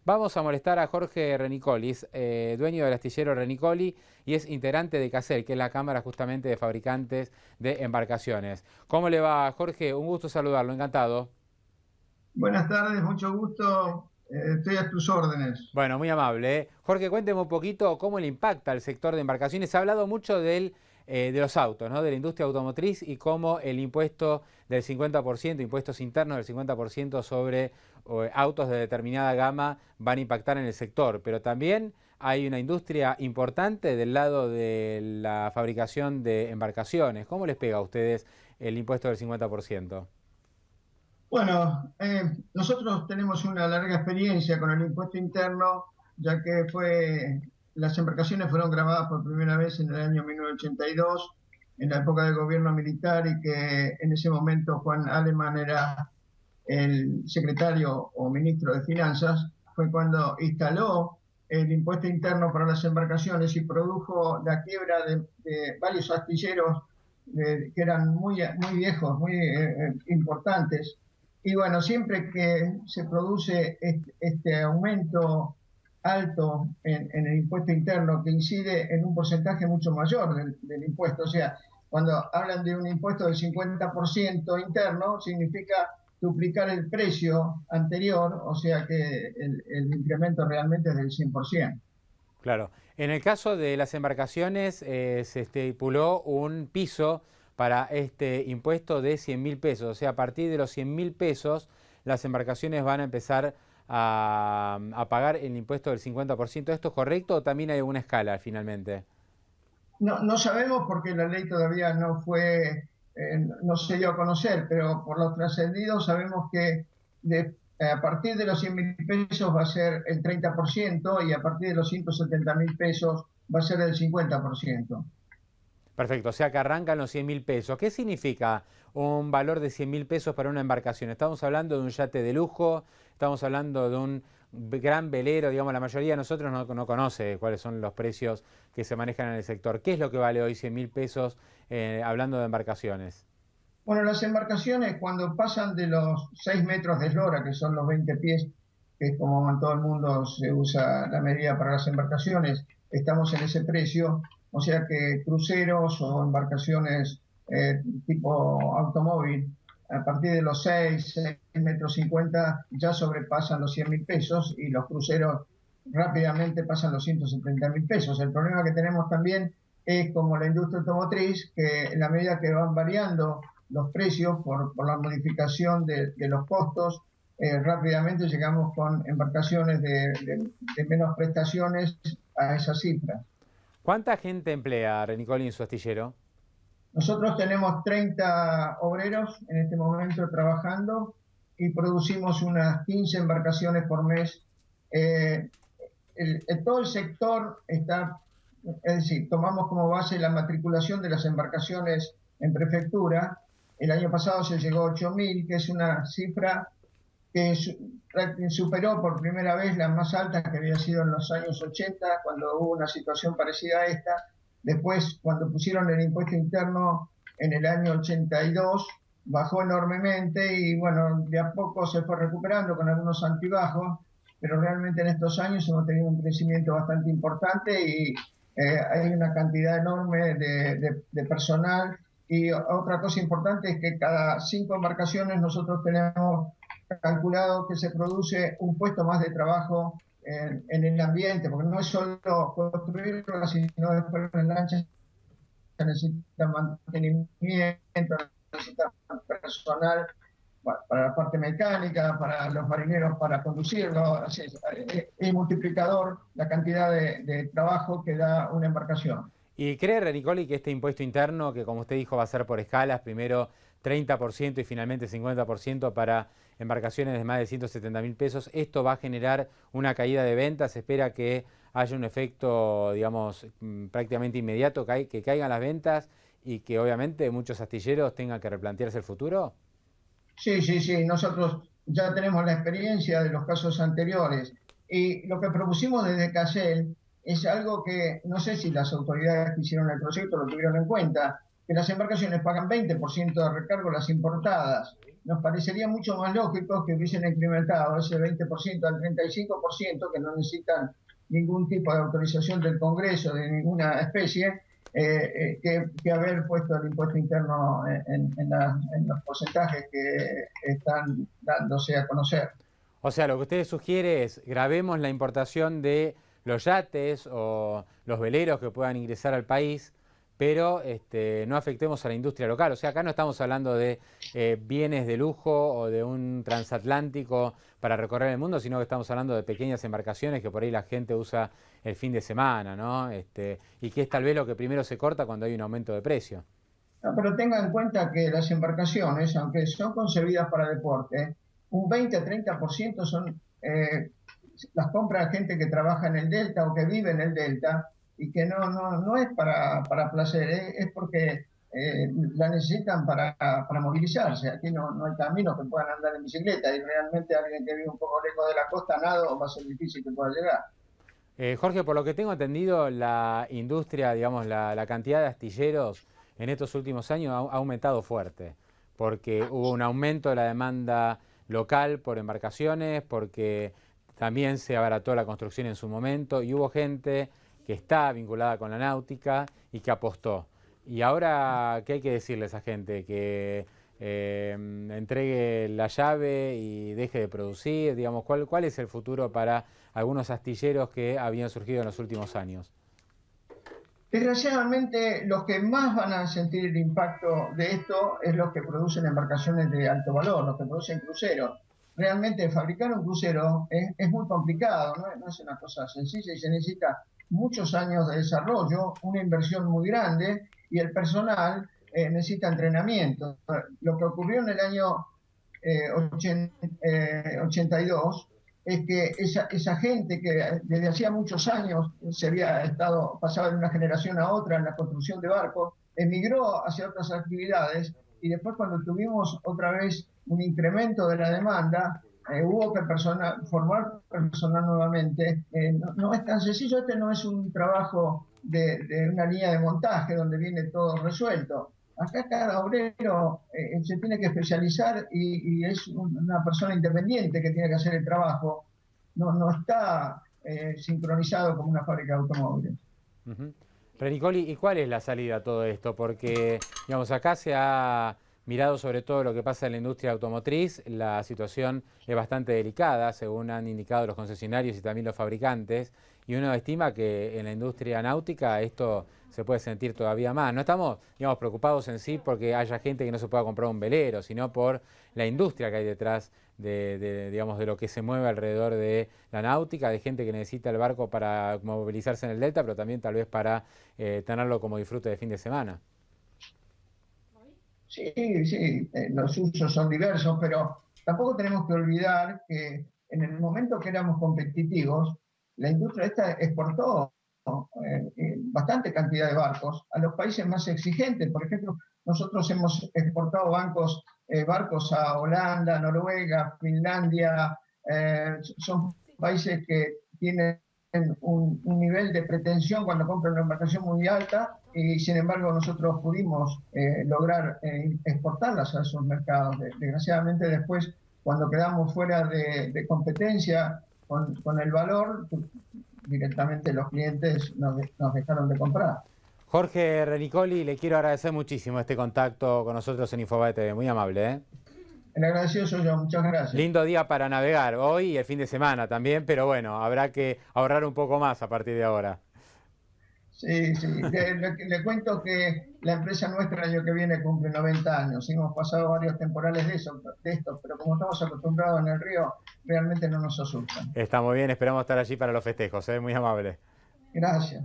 Vamos a molestar a Jorge Renicolis, dueño del astillero Renicoli y es integrante de CASEL, que es la Cámara justamente de Fabricantes de Embarcaciones. ¿Cómo le va, Jorge? Un gusto saludarlo, encantado. Buenas tardes, mucho gusto. Estoy a tus órdenes. Bueno, muy amable, ¿eh? Jorge, cuénteme un poquito cómo le impacta el sector de embarcaciones. Se ha hablado mucho de los autos, ¿no? De la industria automotriz y cómo el impuesto del 50%, impuestos internos del 50% sobre autos de determinada gama van a impactar en el sector. Pero también hay una industria importante del lado de la fabricación de embarcaciones. ¿Cómo les pega a ustedes el impuesto del 50%? Bueno, nosotros tenemos una larga experiencia con el impuesto interno, ya que las embarcaciones fueron grabadas por primera vez en el año 1982, en la época del gobierno militar, y que en ese momento Juan Alemán era el secretario o ministro de Finanzas. Fue cuando instaló el impuesto interno para las embarcaciones y produjo la quiebra de varios astilleros que eran muy viejos, muy importantes. Y bueno, siempre que se produce este aumento alto en el impuesto interno, que incide en un porcentaje mucho mayor del impuesto, o sea, cuando hablan de un impuesto del 50% interno, significa duplicar el precio anterior, o sea que el incremento realmente es del 100%. Claro. En el caso de las embarcaciones, se estipuló un piso para este impuesto de 100.000 pesos. O sea, a partir de los 100.000 pesos, las embarcaciones van a empezar a pagar el impuesto del 50%. ¿Esto es correcto o también hay alguna escala finalmente? No sabemos porque la ley todavía no se dio a conocer, pero por los trascendidos sabemos que a partir de los 100.000 pesos va a ser el 30% y a partir de los 170.000 pesos va a ser el 50%. Perfecto, o sea que arrancan los 100.000 pesos. ¿Qué significa un valor de 100.000 pesos para una embarcación? Estamos hablando de un yate de lujo, estamos hablando de un gran velero, digamos, la mayoría de nosotros no conoce cuáles son los precios que se manejan en el sector. ¿Qué es lo que vale hoy 100.000 pesos hablando de embarcaciones? Bueno, las embarcaciones cuando pasan de los 6 metros de eslora, que son los 20 pies, que es como en todo el mundo se usa la medida para las embarcaciones, estamos en ese precio, o sea que cruceros o embarcaciones tipo automóvil, a partir de los 6 metros 50 ya sobrepasan los 100.000 pesos y los cruceros rápidamente pasan los 170.000 pesos. El problema que tenemos también es como la industria automotriz, que en la medida que van variando los precios por la modificación de los costos, rápidamente llegamos con embarcaciones de menos prestaciones a esas cifras. ¿Cuánta gente emplea Renicoli en su astillero? Nosotros tenemos 30 obreros en este momento trabajando y producimos unas 15 embarcaciones por mes. Eh, Todo el sector está, es decir, tomamos como base la matriculación de las embarcaciones en prefectura. El año pasado se llegó a 8.000, que es una cifra que superó por primera vez la más alta que había sido en los años 80, cuando hubo una situación parecida a esta. Después, cuando pusieron el impuesto interno en el año 82, bajó enormemente y bueno, de a poco se fue recuperando con algunos altibajos, pero realmente en estos años hemos tenido un crecimiento bastante importante y hay una cantidad enorme de personal. Y otra cosa importante es que cada 5 embarcaciones nosotros tenemos calculado que se produce un puesto más de trabajo en el ambiente, porque no es solo construirlo, sino después en lanchas se necesita mantenimiento, necesita personal para la parte mecánica, para los marineros para conducirlo. Así es multiplicador la cantidad de trabajo que da una embarcación. ¿Y cree Renicoli que este impuesto interno, que como usted dijo va a ser por escalas, primero 30% y finalmente 50% para embarcaciones de más de 170.000 pesos, esto va a generar una caída de ventas? ¿Se espera que haya un efecto, digamos, prácticamente inmediato, que caigan las ventas y que obviamente muchos astilleros tengan que replantearse el futuro? Sí, sí, sí, nosotros ya tenemos la experiencia de los casos anteriores y lo que propusimos desde CASEL es algo que no sé si las autoridades que hicieron el proyecto lo tuvieron en cuenta, que las embarcaciones pagan 20% de recargo las importadas nos parecería mucho más lógico que hubiesen incrementado ese 20% al 35%, que no necesitan ningún tipo de autorización del Congreso de ninguna especie, que haber puesto el impuesto interno en los porcentajes que están dándose a conocer. O sea, lo que usted sugiere es gravemos la importación de los yates o los veleros que puedan ingresar al país, pero no afectemos a la industria local. O sea, acá no estamos hablando de bienes de lujo o de un transatlántico para recorrer el mundo, sino que estamos hablando de pequeñas embarcaciones que por ahí la gente usa el fin de semana, ¿no? Y que es tal vez lo que primero se corta cuando hay un aumento de precio. No, pero tenga en cuenta que las embarcaciones, aunque son concebidas para deporte, un 20 a 30% son las compra gente que trabaja en el delta o que vive en el delta y que no es para placer, es porque la necesitan para movilizarse. Aquí no hay caminos que puedan andar en bicicleta y realmente alguien que vive un poco lejos de la costa, nado, va a ser difícil que pueda llegar. Jorge, por lo que tengo entendido, la industria, digamos, la cantidad de astilleros en estos últimos años ha aumentado fuerte, porque hubo un aumento de la demanda local por embarcaciones, porque también se abarató la construcción en su momento y hubo gente que está vinculada con la náutica y que apostó. Y ahora, ¿qué hay que decirle a esa gente? Que entregue la llave y deje de producir, digamos, ¿cuál es el futuro para algunos astilleros que habían surgido en los últimos años? Desgraciadamente, los que más van a sentir el impacto de esto es los que producen embarcaciones de alto valor, los que producen cruceros. Realmente fabricar un crucero es muy complicado, no es una cosa sencilla y se necesita muchos años de desarrollo, una inversión muy grande y el personal necesita entrenamiento. Lo que ocurrió en el año 82 es que esa gente que desde hacía muchos años pasaba de una generación a otra en la construcción de barcos, emigró hacia otras actividades y después cuando tuvimos otra vez un incremento de la demanda, hubo que formar personal nuevamente. No es tan sencillo, este no es un trabajo de una línea de montaje donde viene todo resuelto. Acá cada obrero se tiene que especializar y es una persona independiente que tiene que hacer el trabajo. No está sincronizado como una fábrica de automóviles. Renicoli, ¿y cuál es la salida a todo esto? Porque, digamos, acá se ha mirado sobre todo lo que pasa en la industria automotriz. La situación es bastante delicada, según han indicado los concesionarios y también los fabricantes. Y uno estima que en la industria náutica esto se puede sentir todavía más. No estamos, digamos, preocupados en sí porque haya gente que no se pueda comprar un velero, sino por la industria que hay detrás digamos, de lo que se mueve alrededor de la náutica, de gente que necesita el barco para movilizarse en el delta, pero también tal vez para tenerlo como disfrute de fin de semana. Sí, los usos son diversos, pero tampoco tenemos que olvidar que en el momento que éramos competitivos, la industria esta exportó bastante cantidad de barcos a los países más exigentes. Por ejemplo, nosotros hemos exportado barcos a Holanda, Noruega, Finlandia, son países que tienen un nivel de pretensión cuando compran una embarcación muy alta y sin embargo nosotros pudimos lograr exportarlas a esos mercados. Desgraciadamente después, cuando quedamos fuera de competencia con el valor, directamente los clientes nos dejaron de comprar. Jorge Renicoli, le quiero agradecer muchísimo este contacto con nosotros en Infobae TV, muy amable, ¿eh? El agradecido soy yo, muchas gracias. Lindo día para navegar, hoy y el fin de semana también, pero bueno, habrá que ahorrar un poco más a partir de ahora. Sí. Le cuento que la empresa nuestra el año que viene cumple 90 años. Hemos pasado varios temporales de esto, pero como estamos acostumbrados en el río, realmente no nos asusta. Está muy bien, esperamos estar allí para los festejos, ¿eh? Muy amable. Gracias.